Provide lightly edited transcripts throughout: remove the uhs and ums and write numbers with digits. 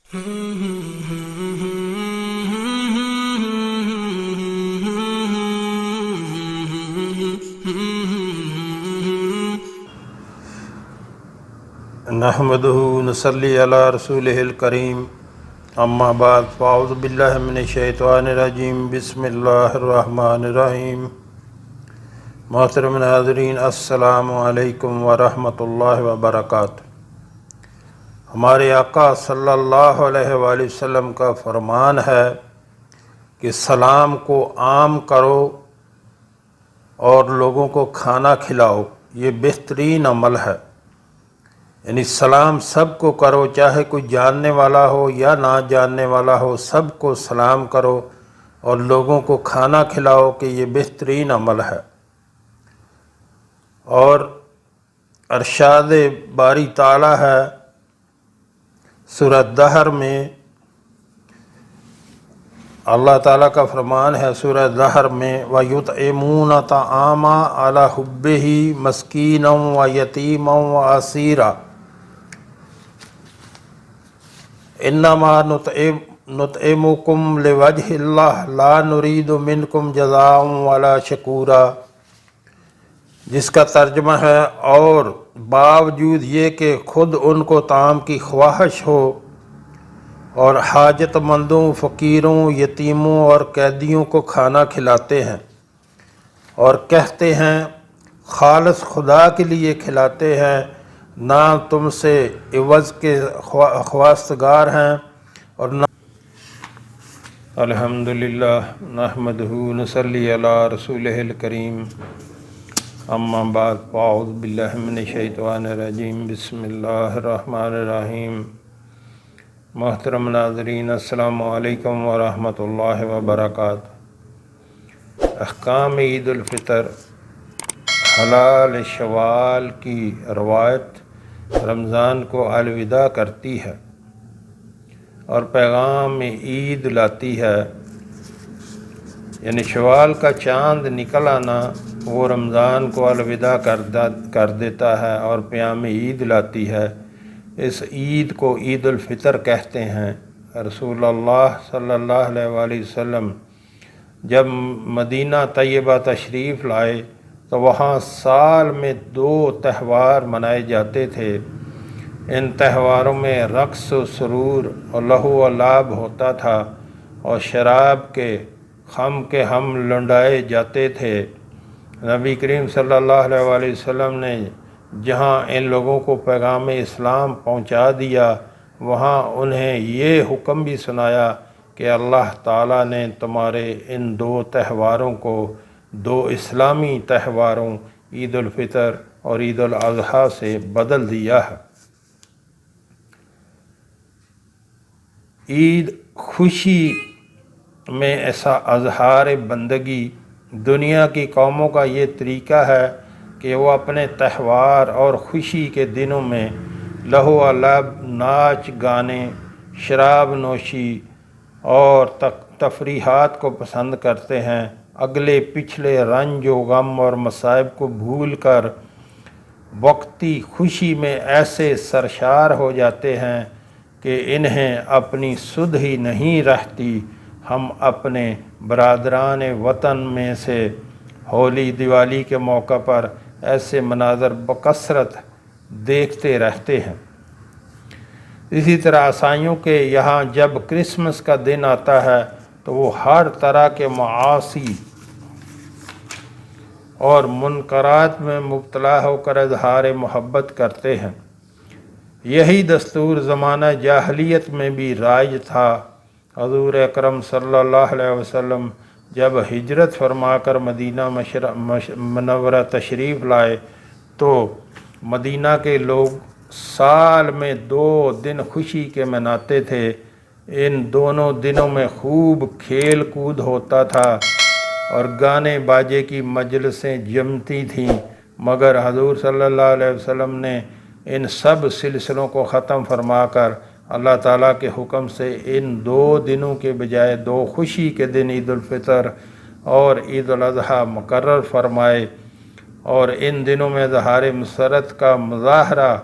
نحمده نصلی علی رسولہ الکریم اما بعد فاعوذ باللہ من الشیطان الرجیم بسم اللہ الرحمن الرحیم۔ محترم ناظرین، السلام علیکم ورحمۃ اللہ وبرکاتہ۔ ہمارے آقا صلی اللہ علیہ وآلہ وسلم کا فرمان ہے کہ سلام کو عام کرو اور لوگوں کو کھانا کھلاؤ، یہ بہترین عمل ہے۔ یعنی سلام سب کو کرو، چاہے کوئی جاننے والا ہو یا نہ جاننے والا ہو، سب کو سلام کرو اور لوگوں کو کھانا کھلاؤ، کہ یہ بہترین عمل ہے۔ اور ارشاد باری تعالی ہے سورہ دہر میں، اللہ تعالیٰ کا فرمان ہے سورہ دہر میں، وَيُطْعِمُونَ الطَّعَامَ عَلَىٰ حُبِّهِ مِسْكِينًا وَيَتِيمًا وَأَسِيرًا انما نطعمکم لوجہ اللہ لا نرید منکم جزاء ولا شکورا، جس کا ترجمہ ہے، اور باوجود یہ کہ خود ان کو طعام کی خواہش ہو اور حاجت مندوں، فقیروں، یتیموں اور قیدیوں کو کھانا کھلاتے ہیں، اور کہتے ہیں خالص خدا کے لیے کھلاتے ہیں، نہ تم سے عوض کے خواستگار ہیں اور نہ۔ الحمدللہ نحمدہ نصلی علی رسولہ الکریم اما بعد فاعوذ باللہ من الشیطان الرجیم بسم اللہ الرحمن الرحیم۔ محترم ناظرین، السلام علیکم ورحمۃ اللہ وبرکاتہ۔ احکام عید الفطر۔ حلال شوال کی روایت رمضان کو الوداع کرتی ہے اور پیغام عید لاتی ہے، یعنی شوال کا چاند نکل آنا وہ رمضان کو الوداع کر دیتا ہے اور پیام عید لاتی ہے۔ اس عید کو عید الفطر کہتے ہیں۔ رسول اللہ صلی اللہ علیہ وآلہ وسلم جب مدینہ طیبہ تشریف لائے تو وہاں سال میں 2 تہوار منائے جاتے تھے۔ ان تہواروں میں رقص و سرور اور لہو و لعب ہوتا تھا اور شراب کے خم کے ہم لنڈائے جاتے تھے۔ نبی کریم صلی اللہ علیہ وآلہ وسلم نے جہاں ان لوگوں کو پیغام اسلام پہنچا دیا، وہاں انہیں یہ حکم بھی سنایا کہ اللہ تعالیٰ نے تمہارے ان 2 تہواروں کو 2 اسلامی تہواروں عید الفطر اور عید الاضحیٰ سے بدل دیا ہے۔ عید خوشی میں ایسا اظہار بندگی۔ دنیا کی قوموں کا یہ طریقہ ہے کہ وہ اپنے تہوار اور خوشی کے دنوں میں لہو و لعب، ناچ گانے، شراب نوشی اور تفریحات کو پسند کرتے ہیں۔ اگلے پچھلے رنج و غم اور مصائب کو بھول کر وقتی خوشی میں ایسے سرشار ہو جاتے ہیں کہ انہیں اپنی سدھ ہی نہیں رہتی۔ ہم اپنے برادران وطن میں سے ہولی دیوالی کے موقع پر ایسے مناظر بکثرت دیکھتے رہتے ہیں۔ اسی طرح عیسائیوں کے یہاں جب کرسمس کا دن آتا ہے تو وہ ہر طرح کے معاصی اور منکرات میں مبتلا ہو کر اظہار محبت کرتے ہیں۔ یہی دستور زمانہ جاہلیت میں بھی رائج تھا۔ حضور اکرم صلی اللہ علیہ وسلم جب ہجرت فرما کر مدینہ منورہ تشریف لائے تو مدینہ کے لوگ سال میں 2 دن خوشی کے مناتے تھے۔ ان دونوں دنوں میں خوب کھیل کود ہوتا تھا اور گانے باجے کی مجلسیں جمتی تھیں، مگر حضور صلی اللہ علیہ وسلم نے ان سب سلسلوں کو ختم فرما کر اللہ تعالیٰ کے حکم سے ان 2 دنوں کے بجائے 2 خوشی کے دن عید الفطر اور عید الاضحیٰ مقرر فرمائے، اور ان دنوں میں اظہار مسرت کا مظاہرہ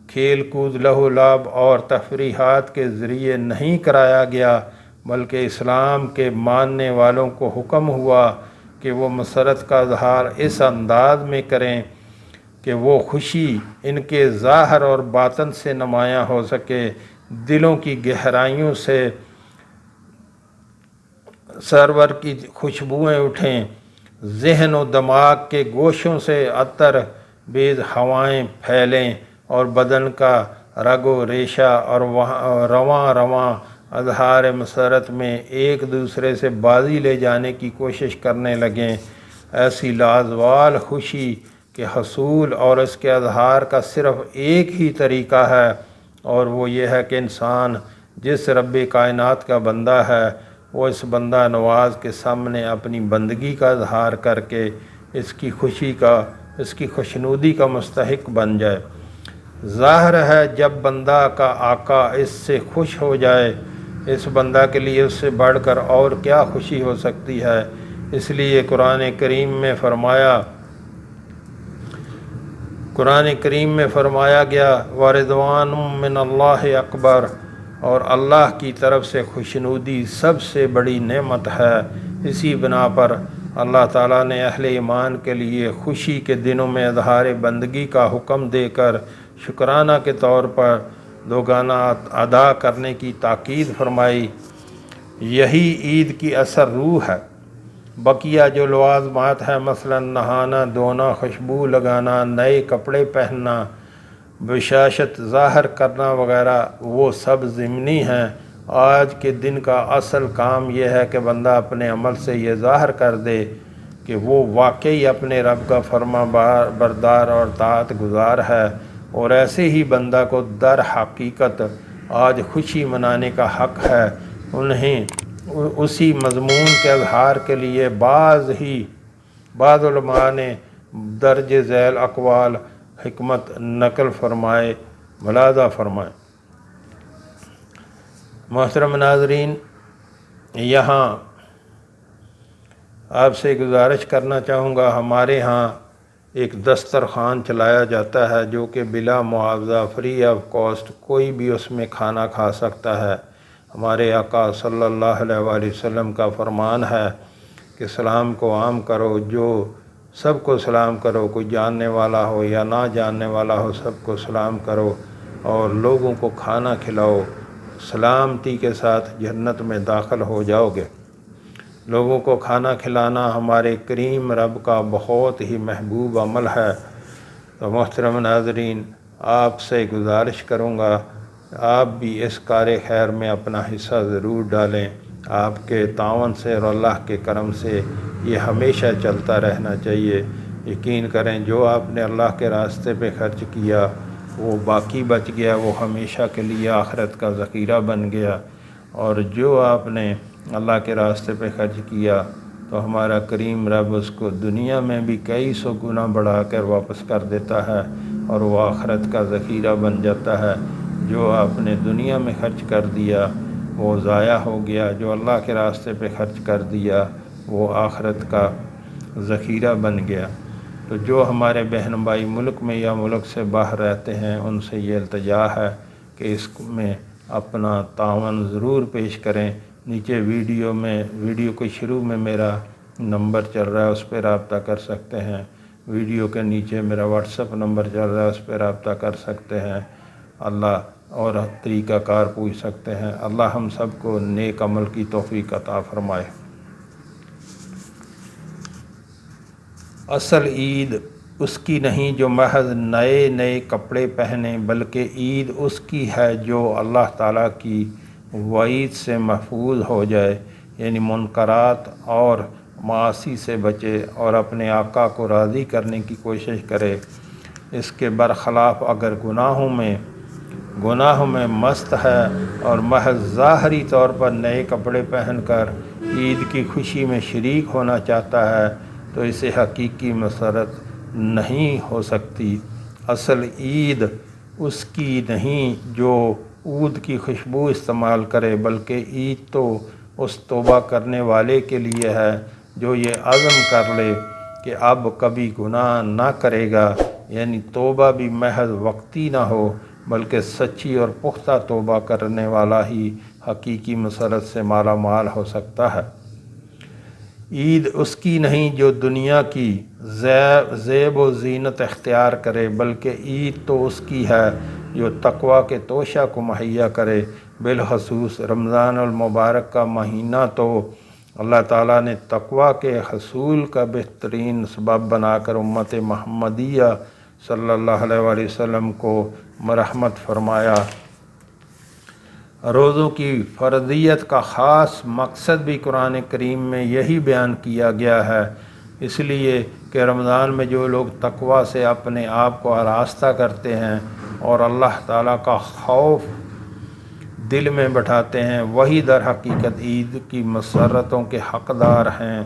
کھیل کود لہو لعب اور تفریحات کے ذریعے نہیں کرایا گیا، بلکہ اسلام کے ماننے والوں کو حکم ہوا کہ وہ مسرت کا اظہار اس انداز میں کریں کہ وہ خوشی ان کے ظاہر اور باطن سے نمایاں ہو سکے، دلوں کی گہرائیوں سے سرور کی خوشبوئیں اٹھیں، ذہن و دماغ کے گوشوں سے عطر بیز ہوائیں پھیلیں اور بدن کا رگ و ریشہ اور رواں رواں اظہار مسرت میں ایک دوسرے سے بازی لے جانے کی کوشش کرنے لگیں۔ ایسی لازوال خوشی کے حصول اور اس کے اظہار کا صرف ایک ہی طریقہ ہے، اور وہ یہ ہے کہ انسان جس رب کائنات کا بندہ ہے وہ اس بندہ نواز کے سامنے اپنی بندگی کا اظہار کر کے اس کی خوشنودی کا مستحق بن جائے۔ ظاہر ہے جب بندہ کا آقا اس سے خوش ہو جائے، اس بندہ کے لیے اس سے بڑھ کر اور کیا خوشی ہو سکتی ہے۔ اس لیے قرآن کریم میں فرمایا گیا وَرِضْوَانٌ مِّنَ اللَّهِ اکبر، اور اللہ کی طرف سے خوشنودی سب سے بڑی نعمت ہے۔ اسی بنا پر اللہ تعالیٰ نے اہل ایمان کے لیے خوشی کے دنوں میں اظہار بندگی کا حکم دے کر شکرانہ کے طور پر دوگانہ ادا کرنے کی تاکید فرمائی۔ یہی عید کی اصل روح ہے۔ بقیہ جو لوازمات ہیں، مثلا نہانا دھونا، خوشبو لگانا، نئے کپڑے پہننا، بشاشت ظاہر کرنا وغیرہ، وہ سب ضمنی ہیں۔ آج کے دن کا اصل کام یہ ہے کہ بندہ اپنے عمل سے یہ ظاہر کر دے کہ وہ واقعی اپنے رب کا فرما بردار اور طاعت گزار ہے، اور ایسے ہی بندہ کو در حقیقت آج خوشی منانے کا حق ہے۔ انہیں اسی مضمون کے اظہار کے لیے بعض علماء نے درج ذیل اقوال حکمت نقل فرمائے، ملاحظہ فرمائے۔ محترم ناظرین، یہاں آپ سے گزارش کرنا چاہوں گا، ہمارے ہاں ایک دسترخوان چلایا جاتا ہے جو کہ بلا معاوضہ فری آف کاسٹ کوئی بھی اس میں کھانا کھا سکتا ہے۔ ہمارے آقا صلی اللہ علیہ وآلہ وسلم کا فرمان ہے کہ سلام کو عام کرو، جو سب کو سلام کرو، کوئی جاننے والا ہو یا نہ جاننے والا ہو، سب کو سلام کرو اور لوگوں کو کھانا کھلاؤ، سلامتی کے ساتھ جنت میں داخل ہو جاؤ گے۔ لوگوں کو کھانا کھلانا ہمارے کریم رب کا بہت ہی محبوب عمل ہے۔ تو محترم ناظرین، آپ سے گزارش کروں گا آپ بھی اس کار خیر میں اپنا حصہ ضرور ڈالیں۔ آپ کے تعاون سے اور اللہ کے کرم سے یہ ہمیشہ چلتا رہنا چاہیے۔ یقین کریں جو آپ نے اللہ کے راستے پہ خرچ کیا وہ باقی بچ گیا، وہ ہمیشہ کے لیے آخرت کا ذخیرہ بن گیا، اور جو آپ نے اللہ کے راستے پہ خرچ کیا تو ہمارا کریم رب اس کو دنیا میں بھی کئی سو گنا بڑھا کر واپس کر دیتا ہے، اور وہ آخرت کا ذخیرہ بن جاتا ہے۔ جو آپ نے دنیا میں خرچ کر دیا وہ ضائع ہو گیا، جو اللہ کے راستے پہ خرچ کر دیا وہ آخرت کا ذخیرہ بن گیا۔ تو جو ہمارے بہن بھائی ملک میں یا ملک سے باہر رہتے ہیں ان سے یہ التجا ہے کہ اس میں اپنا تعاون ضرور پیش کریں۔ نیچے ویڈیو کے شروع میں میرا نمبر چل رہا ہے، اس پہ رابطہ کر سکتے ہیں۔ ویڈیو کے نیچے میرا واٹس ایپ نمبر چل رہا ہے، اس پہ رابطہ کر سکتے ہیں۔ اللہ اور طریقہ کار پوچھ سکتے ہیں۔ اللہ ہم سب کو نیک عمل کی توفیق عطا فرمائے۔ اصل عید اس کی نہیں جو محض نئے کپڑے پہنے، بلکہ عید اس کی ہے جو اللہ تعالیٰ کی وعید سے محفوظ ہو جائے، یعنی منکرات اور معاصی سے بچے اور اپنے آقا کو راضی کرنے کی کوشش کرے۔ اس کے برخلاف اگر گناہوں میں مست ہے اور محض ظاہری طور پر نئے کپڑے پہن کر عید کی خوشی میں شریک ہونا چاہتا ہے تو اسے حقیقی مسرت نہیں ہو سکتی۔ اصل عید اس کی نہیں جو عود کی خوشبو استعمال کرے، بلکہ عید تو اس توبہ کرنے والے کے لیے ہے جو یہ عزم کر لے کہ اب کبھی گناہ نہ کرے گا، یعنی توبہ بھی محض وقتی نہ ہو بلکہ سچی اور پختہ توبہ کرنے والا ہی حقیقی مسرت سے مالا مال ہو سکتا ہے۔ عید اس کی نہیں جو دنیا کی زیب و زینت اختیار کرے، بلکہ عید تو اس کی ہے جو تقویٰ کے توشہ کو مہیا کرے۔ بالخصوص رمضان المبارک کا مہینہ تو اللہ تعالیٰ نے تقویٰ کے حصول کا بہترین سبب بنا کر امت محمدیہ صلی اللہ علیہ وآلہ وسلم کو مرحمت فرمایا۔ روزوں کی فرضیت کا خاص مقصد بھی قرآن کریم میں یہی بیان کیا گیا ہے، اس لیے کہ رمضان میں جو لوگ تقویٰ سے اپنے آپ کو آراستہ کرتے ہیں اور اللہ تعالیٰ کا خوف دل میں بٹھاتے ہیں، وہی در حقیقت عید کی مسرتوں کے حقدار ہیں۔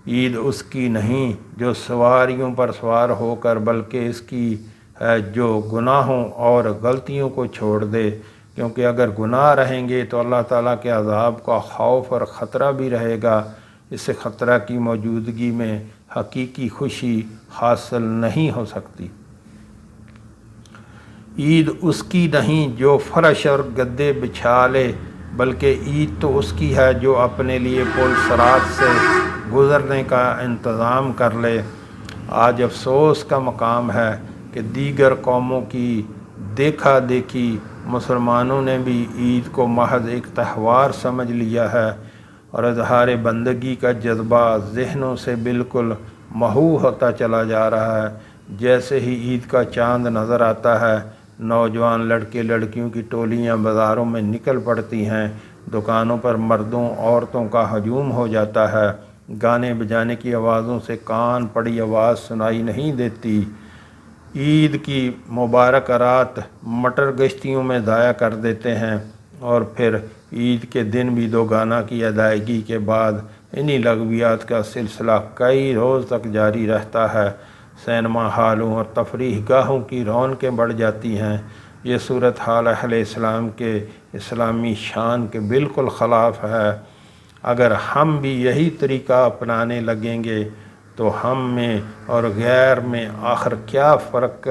عید اس کی نہیں جو سواریوں پر سوار ہو کر، بلکہ اس کی ہے جو گناہوں اور غلطیوں کو چھوڑ دے، کیونکہ اگر گناہ رہیں گے تو اللہ تعالیٰ کے عذاب کا خوف اور خطرہ بھی رہے گا۔ اس خطرہ کی موجودگی میں حقیقی خوشی حاصل نہیں ہو سکتی۔ عید اس کی نہیں جو فرش اور گدے بچھا لے، بلکہ عید تو اس کی ہے جو اپنے لیے پل صراط سے گزرنے کا انتظام کر لے۔ آج افسوس کا مقام ہے کہ دیگر قوموں کی دیکھا دیکھی مسلمانوں نے بھی عید کو محض ایک تہوار سمجھ لیا ہے، اور اظہار بندگی کا جذبہ ذہنوں سے بالکل محو ہوتا چلا جا رہا ہے۔ جیسے ہی عید کا چاند نظر آتا ہے، نوجوان لڑکے لڑکیوں کی ٹولیاں بازاروں میں نکل پڑتی ہیں، دکانوں پر مردوں عورتوں کا ہجوم ہو جاتا ہے، گانے بجانے کی آوازوں سے کان پڑی آواز سنائی نہیں دیتی۔ عید کی مبارک رات مٹر گشتیوں میں ضائع کر دیتے ہیں، اور پھر عید کے دن بھی دو گانا کی ادائیگی کے بعد انہی لغویات کا سلسلہ کئی روز تک جاری رہتا ہے۔ سینما ہالوں اور تفریح گاہوں کی رونقیں بڑھ جاتی ہیں۔ یہ صورتحال اہل اسلام کے اسلامی شان کے بالکل خلاف ہے۔ اگر ہم بھی یہی طریقہ اپنانے لگیں گے تو ہم میں اور غیر میں آخر کیا فرق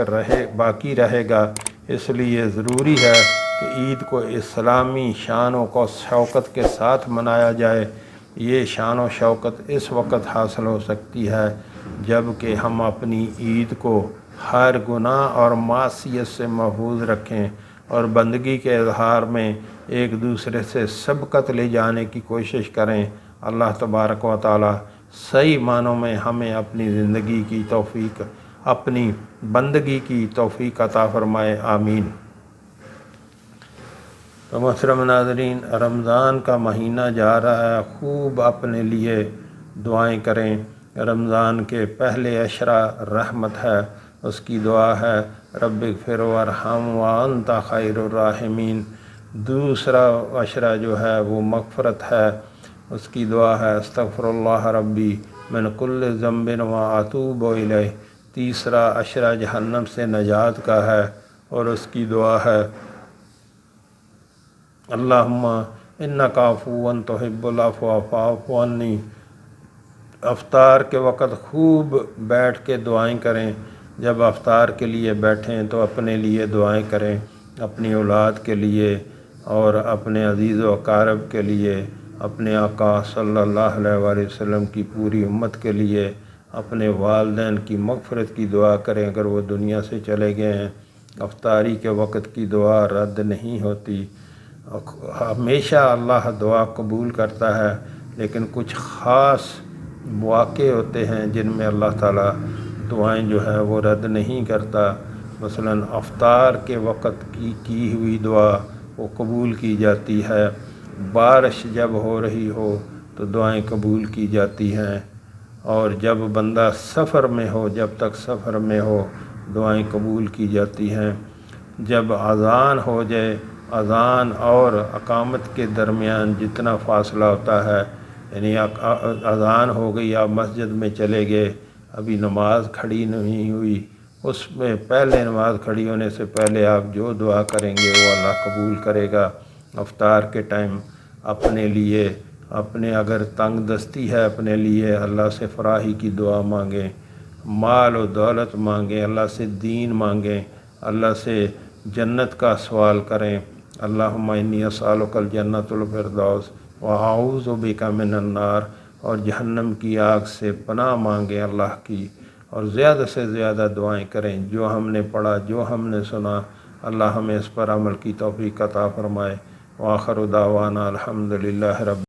باقی رہے گا؟ اس لیے ضروری ہے کہ عید کو اسلامی شان و شوکت کے ساتھ منایا جائے۔ یہ شان و شوکت اس وقت حاصل ہو سکتی ہے جب کہ ہم اپنی عید کو ہر گناہ اور معصیت سے محفوظ رکھیں اور بندگی کے اظہار میں ایک دوسرے سے سبقت لے جانے کی کوشش کریں۔ اللہ تبارک و تعالی صحیح معنوں میں ہمیں اپنی زندگی کی توفیق، اپنی بندگی کی توفیق عطا فرمائے، آمین۔ تو محترم ناظرین، رمضان کا مہینہ جا رہا ہے، خوب اپنے لیے دعائیں کریں۔ رمضان کے پہلے عشرہ رحمت ہے، اس کی دعا ہے رب اغفر وارحم وانت خیر الراحمین۔ دوسرا عشرہ جو ہے وہ مغفرت ہے، اس کی دعا ہے استغفر اللہ ربی من کل ذنب واتوب الیہ۔ تیسرا عشرہ جہنم سے نجات کا ہے، اور اس کی دعا ہے اللہم انک عفو تحب العفو فاعف عنی۔ افطار کے وقت خوب بیٹھ کے دعائیں کریں۔ جب افطار کے لیے بیٹھیں تو اپنے لیے دعائیں کریں، اپنی اولاد کے لیے اور اپنے عزیز و اقارب کے لیے، اپنے آقا صلی اللہ علیہ وآلہ وسلم کی پوری امت کے لیے، اپنے والدین کی مغفرت کی دعا کریں اگر وہ دنیا سے چلے گئے ہیں۔ افطاری کے وقت کی دعا رد نہیں ہوتی، ہمیشہ اللہ دعا قبول کرتا ہے، لیکن کچھ خاص مواقع ہوتے ہیں جن میں اللہ تعالیٰ دعائیں جو ہے وہ رد نہیں کرتا۔ مثلا افطار کے وقت کی ہوئی دعا وہ قبول کی جاتی ہے، بارش جب ہو رہی ہو تو دعائیں قبول کی جاتی ہیں، اور جب بندہ سفر میں ہو، جب تک سفر میں ہو دعائیں قبول کی جاتی ہیں۔ جب اذان ہو جائے، اذان اور اقامت کے درمیان جتنا فاصلہ ہوتا ہے، یعنی اذان ہو گئی، آپ مسجد میں چلے گئے، ابھی نماز کھڑی نہیں ہوئی، اس میں پہلے نماز کھڑی ہونے سے پہلے آپ جو دعا کریں گے وہ اللہ قبول کرے گا۔ افطار کے ٹائم اپنے لیے، اپنے اگر تنگ دستی ہے اپنے لیے اللہ سے فراخی کی دعا مانگیں، مال و دولت مانگیں، اللہ سے دین مانگیں، اللہ سے جنت کا سوال کریں، اللہم انی اسألک الجنۃ الفردوس واعوذ بک من النار، اور جہنم کی آگ سے پناہ مانگیں اللہ کی، اور زیادہ سے زیادہ دعائیں کریں۔ جو ہم نے پڑھا، جو ہم نے سنا، اللہ ہمیں اس پر عمل کی توفیق عطا فرمائے۔ وآخر دعوانا الحمدللہ رب